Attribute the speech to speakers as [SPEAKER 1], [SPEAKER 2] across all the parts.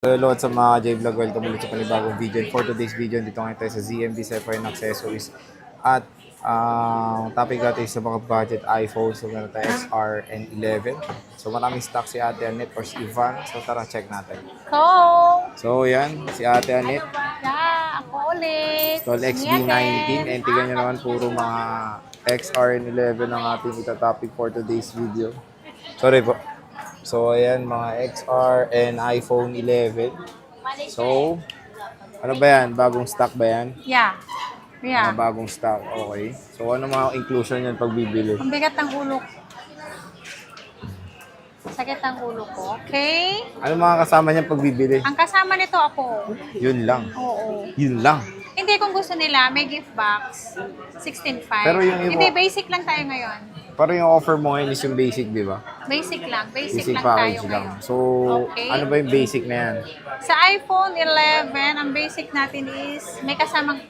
[SPEAKER 1] Hello sa mga J-Vlog, welcome ulit sa panibagong video. For today's video, dito ngayon tayo sa ZMB Sephora Accessories. At ang topic natin sa mga budget iPhone. So meron tayo XR and 11. So maraming stock si Ate Annette or si Ivan. So tara, check natin. So yan, si Ate Annette.
[SPEAKER 2] Yeah, ako ulit.
[SPEAKER 1] Stol XB19. And tignan nyo naman, puro mga XR and 11 ang ating itatopic for today's video. Sorry po. So, ayan, mga XR and iPhone 11. So, ano ba yan? Bagong stock ba yan?
[SPEAKER 2] Yeah.
[SPEAKER 1] Mga bagong stock, okay. So, ano mga inclusion yan pag bibili?
[SPEAKER 2] Ang bigat ng ulo ko. Sakit ng ulo ko. Okay?
[SPEAKER 1] Ano mga kasama niyan pag bibili?
[SPEAKER 2] Ang kasama nito ako.
[SPEAKER 1] Yun lang.
[SPEAKER 2] Oo.
[SPEAKER 1] Yun lang.
[SPEAKER 2] Hindi, kung gusto nila, may gift box. 16.5.
[SPEAKER 1] Pero yung iba-
[SPEAKER 2] Hindi, basic lang tayo ngayon.
[SPEAKER 1] Parang yung offer mo ngayon is yung basic, di ba?
[SPEAKER 2] Basic lang. Basic
[SPEAKER 1] Basic
[SPEAKER 2] lang tayo
[SPEAKER 1] package lang.
[SPEAKER 2] ngayon.
[SPEAKER 1] So,
[SPEAKER 2] Okay.
[SPEAKER 1] ano ba yung basic na yan?
[SPEAKER 2] Sa iPhone 11, ang basic natin is may kasamang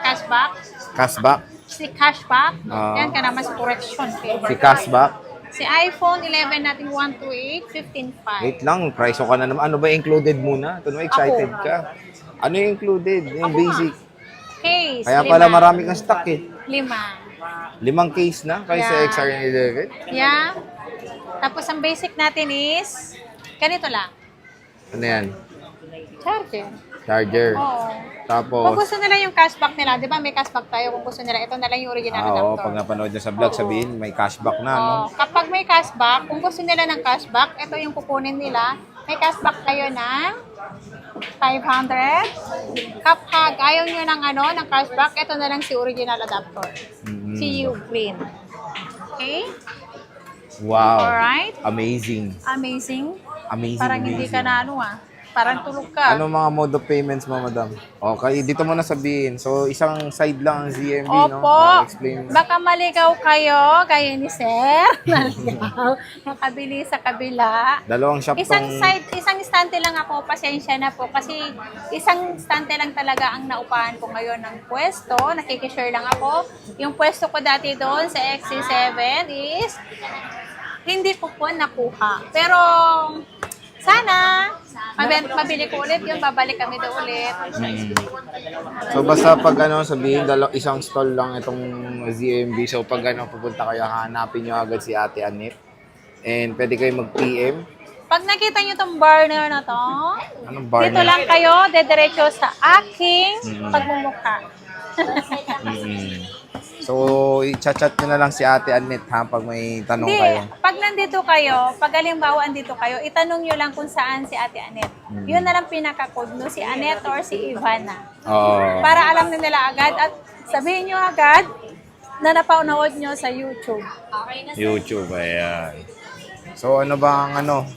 [SPEAKER 2] cashback.
[SPEAKER 1] Cashback?
[SPEAKER 2] Si cashback.
[SPEAKER 1] Ah.
[SPEAKER 2] Yan ka naman sa correction.
[SPEAKER 1] Si cashback?
[SPEAKER 2] Si iPhone 11 natin 128, 15.5.
[SPEAKER 1] Wait lang, price ka na naman. Ano ba included muna? Ito na, excited ka. Ano yung included? Yung basic.
[SPEAKER 2] Case.
[SPEAKER 1] Kaya pala marami kang stock eh.
[SPEAKER 2] 5.
[SPEAKER 1] 5 case na kaysa
[SPEAKER 2] Yeah.
[SPEAKER 1] XR and 11.
[SPEAKER 2] Yeah. Tapos ang basic natin is, ganito lang.
[SPEAKER 1] Ano yan?
[SPEAKER 2] Charger.
[SPEAKER 1] Charger.
[SPEAKER 2] Oo.
[SPEAKER 1] Tapos,
[SPEAKER 2] Kung gusto nila yung cashback nila, di ba may cashback tayo, kung gusto nila, ito na lang yung original
[SPEAKER 1] oo,
[SPEAKER 2] adapter.
[SPEAKER 1] pag napanood nyo sa vlog, sabihin, may cashback na, no?
[SPEAKER 2] Oo. Kapag may cashback, kung gusto nila ng cashback, ito yung kukunin nila. May cashback kayo ng 500. Kapag ayaw nyo ng cashback, ito na lang si original adapter.
[SPEAKER 1] Mhm.
[SPEAKER 2] Si Ugreen. Okay?
[SPEAKER 1] Wow.
[SPEAKER 2] Alright.
[SPEAKER 1] Amazing.
[SPEAKER 2] Amazing.
[SPEAKER 1] Amazing,
[SPEAKER 2] Parang hindi ka na parang tulog ka.
[SPEAKER 1] Ano mga mode of payments mo, madam? Okay, dito mo na sabihin. So, isang side lang ang ZMB, no?
[SPEAKER 2] Opo.
[SPEAKER 1] Explain.
[SPEAKER 2] Baka maligaw kayo ni Sir. Naligaw. Nakabili sa kabila.
[SPEAKER 1] Dalawang shop
[SPEAKER 2] Isang
[SPEAKER 1] tong...
[SPEAKER 2] isang stante lang ako, pasensya na po kasi isang stante lang talaga ang naupahan ko ngayon ng pwesto. Nakikishare lang ako. Yung pwesto ko dati doon sa XC7 is hindi ko po nakuha. Pero sana mabili ko ulit yun, babalik kami doon ulit.
[SPEAKER 1] So, basta pag sabihin, isang stall lang itong ZMB. So, pag pupunta kayo, hanapin nyo agad si Ate Annette. And pwede kayo mag-PM.
[SPEAKER 2] Pag nakita nyo itong burner na to,
[SPEAKER 1] Anong bar
[SPEAKER 2] dito
[SPEAKER 1] na?
[SPEAKER 2] lang kayo, dediretso sa aking pagmumukha.
[SPEAKER 1] So, i-chat nyo na lang si Ate Annette ha pag may tanong
[SPEAKER 2] Hindi,
[SPEAKER 1] kayo.
[SPEAKER 2] pag nandito kayo, pag halimbawa andito kayo, itanong nyo lang kung saan si Ate Annette. Yun na lang pinaka-code, no? Si Annette or si Ivana.
[SPEAKER 1] Oo.
[SPEAKER 2] Para alam na nila agad at sabihin nyo agad na napanood nyo sa YouTube.
[SPEAKER 1] YouTube, ayan. So, ano ba ang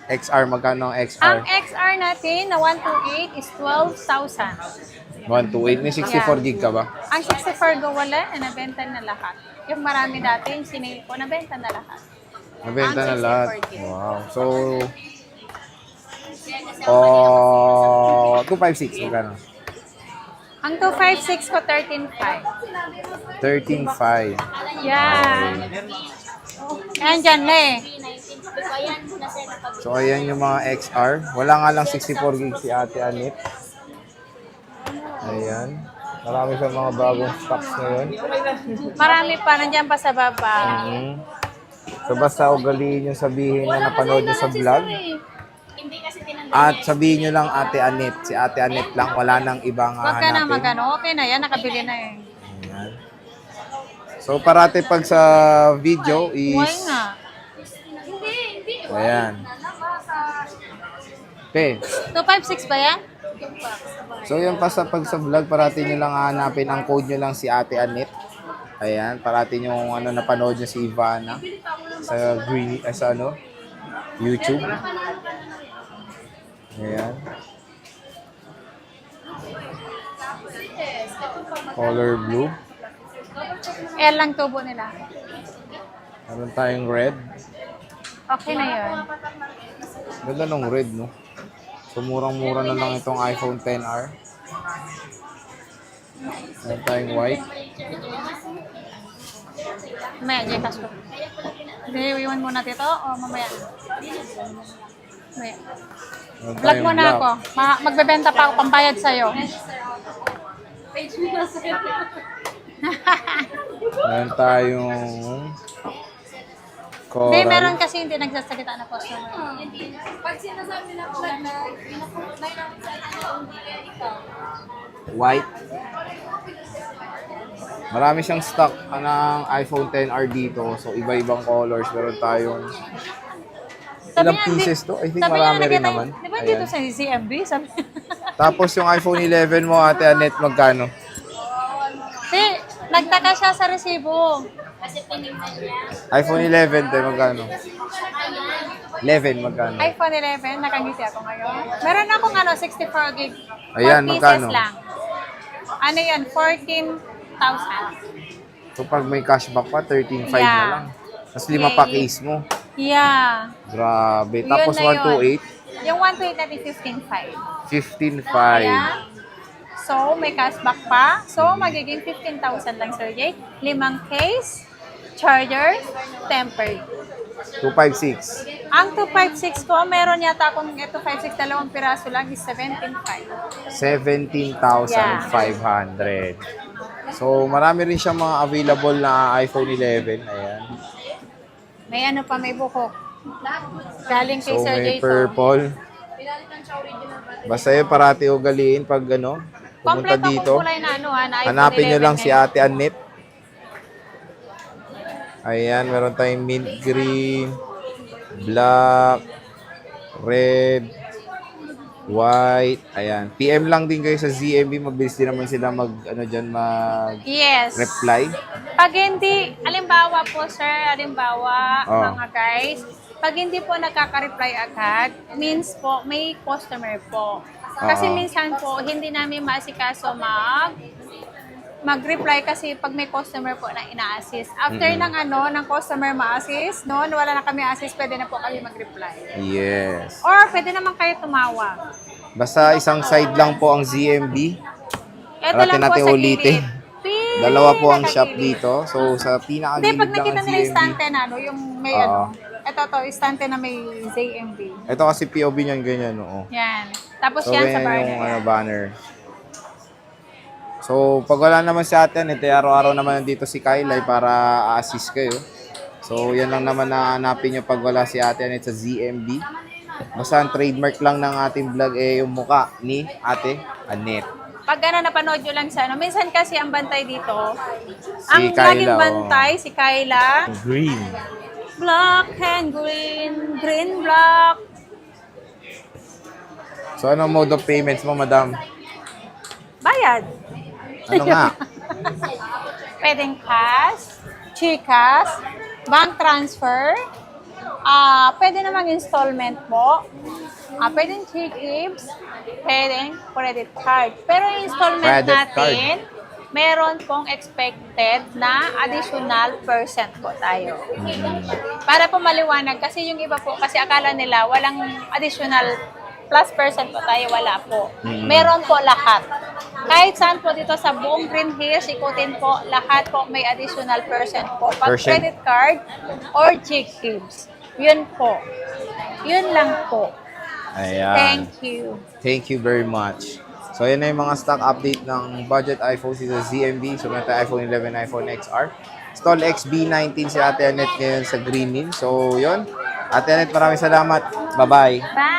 [SPEAKER 1] XR? Magkano ang XR?
[SPEAKER 2] Ang XR natin na 128 is 12,000.
[SPEAKER 1] 128. May 64 gig ka ba?
[SPEAKER 2] Ang 64 go wala, nabenta na lahat. Yung marami dati, yung sinay ko, nabenta na lahat.
[SPEAKER 1] Nabenta na
[SPEAKER 2] Ang
[SPEAKER 1] lahat.
[SPEAKER 2] 64 gig.
[SPEAKER 1] Wow. So, 256. Magkano?
[SPEAKER 2] Ang 256 ko, 13,500.
[SPEAKER 1] 13.5.
[SPEAKER 2] Yan. Yan dyan na eh.
[SPEAKER 1] So, ayan yung mga XR. Wala nga lang 64 gig si Ate Annette. Ayan. Marami sa mga bagong stocks ngayon.
[SPEAKER 2] Marami pa, nandiyan pa sa baba.
[SPEAKER 1] So, basta ugaliin yung sabihin na napanood nyo sa vlog. At sabihin nyo lang Ate Annette. Si Ate Annette lang. Wala nang ibang
[SPEAKER 2] Huwag ka na
[SPEAKER 1] hahanapin.
[SPEAKER 2] magano. Okay na yan, nakabili na eh.
[SPEAKER 1] Ayan. So, parati pag sa video is...
[SPEAKER 2] Why nga?
[SPEAKER 1] Ayan. Okay.
[SPEAKER 2] 256 ba yan?
[SPEAKER 1] So, yun pag sa vlog, parati nyo lang hanapin. Ang code nyo lang si Ate Annette. Ayan. Parati nyo napanood nyo si Ivana sa YouTube. Ayan. Color blue.
[SPEAKER 2] L lang tubo nila.
[SPEAKER 1] Meron tayong red.
[SPEAKER 2] Okay na yun.
[SPEAKER 1] Ganda ng red, no? So, murang-mura na lang itong iPhone XR. Meron tayong white.
[SPEAKER 2] May, Jekas ko. Hindi, iwan muna dito o mamaya. Wait.
[SPEAKER 1] Meron
[SPEAKER 2] Vlog
[SPEAKER 1] tayong
[SPEAKER 2] muna
[SPEAKER 1] black.
[SPEAKER 2] ako. Magbebenta pa ako, pambayad sa'yo.
[SPEAKER 1] Meron tayong
[SPEAKER 2] Hindi,
[SPEAKER 1] coral.
[SPEAKER 2] meron kasi hindi nagsasalita na customer.
[SPEAKER 3] Pag sinasabi na po na pinapunay namin sa inyo, hindi kaya ikaw.
[SPEAKER 1] White. Marami siyang stock ng iPhone XR dito. So, iba-ibang colors. Meron tayong ilang pieces to? I think marami rin naman.
[SPEAKER 2] Di ba dito
[SPEAKER 1] Ayan.
[SPEAKER 2] sa CMB? Sabi
[SPEAKER 1] Tapos yung iPhone 11 mo, Ate Annette, magkano?
[SPEAKER 2] Di, nagtaka siya sa resibo.
[SPEAKER 3] Kasi tinignan niya.
[SPEAKER 1] iPhone 11, tayo magkano? 11, magkano?
[SPEAKER 2] iPhone 11, nakangiti ako ngayon. Meron akong 64 gig.
[SPEAKER 1] Ayan,
[SPEAKER 2] 4 pieces
[SPEAKER 1] magkano?
[SPEAKER 2] lang. Ano yan? 14,000.
[SPEAKER 1] So, pag may cashback pa, 13.5 na
[SPEAKER 2] Yeah.
[SPEAKER 1] lang. Tapos 5 pa case mo.
[SPEAKER 2] Yeah.
[SPEAKER 1] Grabe.
[SPEAKER 2] Yun
[SPEAKER 1] Tapos
[SPEAKER 2] na yun.
[SPEAKER 1] 128,
[SPEAKER 2] Yung 128 natin 15,500.
[SPEAKER 1] 15.5.
[SPEAKER 2] Ayan. So, may cashback pa. So, magiging 15,000 lang, Sir Jake. 5 case, charger, tempered.
[SPEAKER 1] 256.
[SPEAKER 2] Ang 256 ko, meron yata akong ito 56, dalawang piraso lang is 17,500.
[SPEAKER 1] 17,500. So, marami rin siyang mga available na iPhone 11. Ayan.
[SPEAKER 2] May ano pa, may buhok. Galing kay
[SPEAKER 1] So,
[SPEAKER 2] Sir
[SPEAKER 1] may
[SPEAKER 2] Jason.
[SPEAKER 1] purple.
[SPEAKER 3] Pinalitan siya original battery.
[SPEAKER 1] Basta yun, parati ugaliin pag ano, pumunta
[SPEAKER 2] Kompleto
[SPEAKER 1] dito.
[SPEAKER 2] kung kulay na ano ha, na iPhone
[SPEAKER 1] Hanapin nyo
[SPEAKER 2] 11
[SPEAKER 1] lang si
[SPEAKER 2] ngayon.
[SPEAKER 1] Ate Annette. Ayan, meron tayong mint green, black, red, white. Ayan. PM lang din kayo sa ZMB. Mabilis din naman sila
[SPEAKER 2] Yes.
[SPEAKER 1] reply.
[SPEAKER 2] Pag hindi, alimbawa po sir, alimbawa
[SPEAKER 1] Oh.
[SPEAKER 2] mga guys, pag hindi po nakaka-reply agad, means po may customer po. Kasi
[SPEAKER 1] Oo.
[SPEAKER 2] minsan po, hindi namin maasikaso mag-reply kasi pag may customer po na ina-assist. After ng customer ma-assist, noon wala na kami assist, pwede na po kami mag-reply.
[SPEAKER 1] Yes.
[SPEAKER 2] Or pwede naman kayo tumawag.
[SPEAKER 1] Basta isang side lang po ang ZMB.
[SPEAKER 2] Ito
[SPEAKER 1] Parating
[SPEAKER 2] lang po
[SPEAKER 1] natin
[SPEAKER 2] sa
[SPEAKER 1] ulitin.
[SPEAKER 2] gilid.
[SPEAKER 1] Dalawa po ang shop
[SPEAKER 2] Pinakagilid.
[SPEAKER 1] dito. So, sa
[SPEAKER 2] Hindi,
[SPEAKER 1] pinakagilid
[SPEAKER 2] pag
[SPEAKER 1] lang
[SPEAKER 2] nakita
[SPEAKER 1] ang
[SPEAKER 2] nila yung
[SPEAKER 1] ZMB.
[SPEAKER 2] stante na, yung may
[SPEAKER 1] Oo.
[SPEAKER 2] ito to, istante na may ZMB.
[SPEAKER 1] Ito kasi POV niyan ganyan, oo.
[SPEAKER 2] Yan. Tapos
[SPEAKER 1] So,
[SPEAKER 2] yan sa
[SPEAKER 1] ganyan
[SPEAKER 2] burner.
[SPEAKER 1] yung banner. So, pag wala naman si Ate Annette, araw-araw naman nandito si Kailay para assist kayo. So, yan lang naman na hanapin nyo pag wala si Ate Annette sa ZMB. Basta ang trademark lang ng ating vlog yung muka ni Ate Annette.
[SPEAKER 2] Pag napanood nyo lang sa minsan kasi ang bantay dito,
[SPEAKER 1] Si
[SPEAKER 2] ang
[SPEAKER 1] Kyla,
[SPEAKER 2] laging bantay, si Kyla,
[SPEAKER 1] Green.
[SPEAKER 2] black and green, green, black.
[SPEAKER 1] So, anong mode of payments mo, madam?
[SPEAKER 2] Bayad.
[SPEAKER 1] Ano nga?
[SPEAKER 2] Pwedeng cash, Gcash, bank transfer, pwede namang installment po, pwedeng Gcash, pwedeng credit card. Pero yung installment
[SPEAKER 1] Credit
[SPEAKER 2] natin, meron pong expected na additional percent po tayo. Para po maliwanag, kasi yung iba po, kasi akala nila walang additional plus percent po tayo, wala po. Meron po lahat. Kahit saan po dito sa buong Green Hills, ikutin po, lahat po may additional percent po. Pag
[SPEAKER 1] Percent?
[SPEAKER 2] credit card or Gcash. Yun po. Yun lang po.
[SPEAKER 1] Ayan.
[SPEAKER 2] Thank you.
[SPEAKER 1] Thank you very much. So, yan na yung mga stock update ng budget iPhone sa ZMB. So, meron tayo iPhone 11, iPhone XR. Stall XB19 si Ate Annette ngayon sa Green Hill. So, yun. Ate Annette, maraming salamat. Bye-bye.
[SPEAKER 2] Bye!